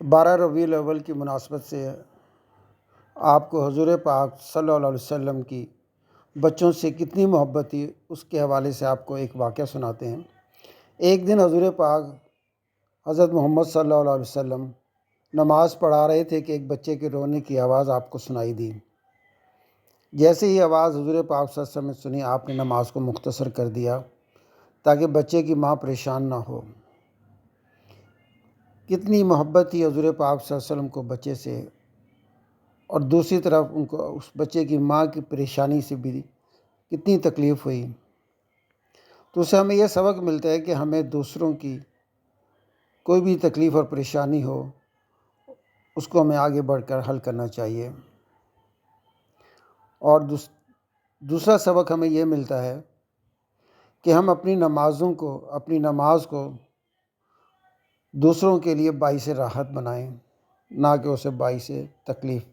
12 ربیع الاول کی مناسبت سے آپ کو حضور پاک صلی اللہ علیہ وسلم کی بچوں سے کتنی محبت تھی اس کے حوالے سے آپ کو ایک واقعہ سناتے ہیں۔ ایک دن حضور پاک حضرت محمد صلی اللہ علیہ وسلم نماز پڑھا رہے تھے کہ ایک بچے کے رونے کی آواز آپ کو سنائی دی۔ جیسے ہی آواز حضور پاک صلی اللہ علیہ وسلم نے سنی، آپ نے نماز کو مختصر کر دیا تاکہ بچے کی ماں پریشان نہ ہو۔ کتنی محبت تھی حضور پاک صلی اللہ علیہ وسلم کو بچے سے، اور دوسری طرف ان کو اس بچے کی ماں کی پریشانی سے بھی کتنی تکلیف ہوئی۔ تو اس سے ہمیں یہ سبق ملتا ہے کہ ہمیں دوسروں کی کوئی بھی تکلیف اور پریشانی ہو اس کو ہمیں آگے بڑھ کر حل کرنا چاہیے۔ اور دوسرا سبق ہمیں یہ ملتا ہے کہ ہم اپنی نماز کو دوسروں کے لیے باعث راحت بنائیں، نہ کہ اسے باعث تکلیف۔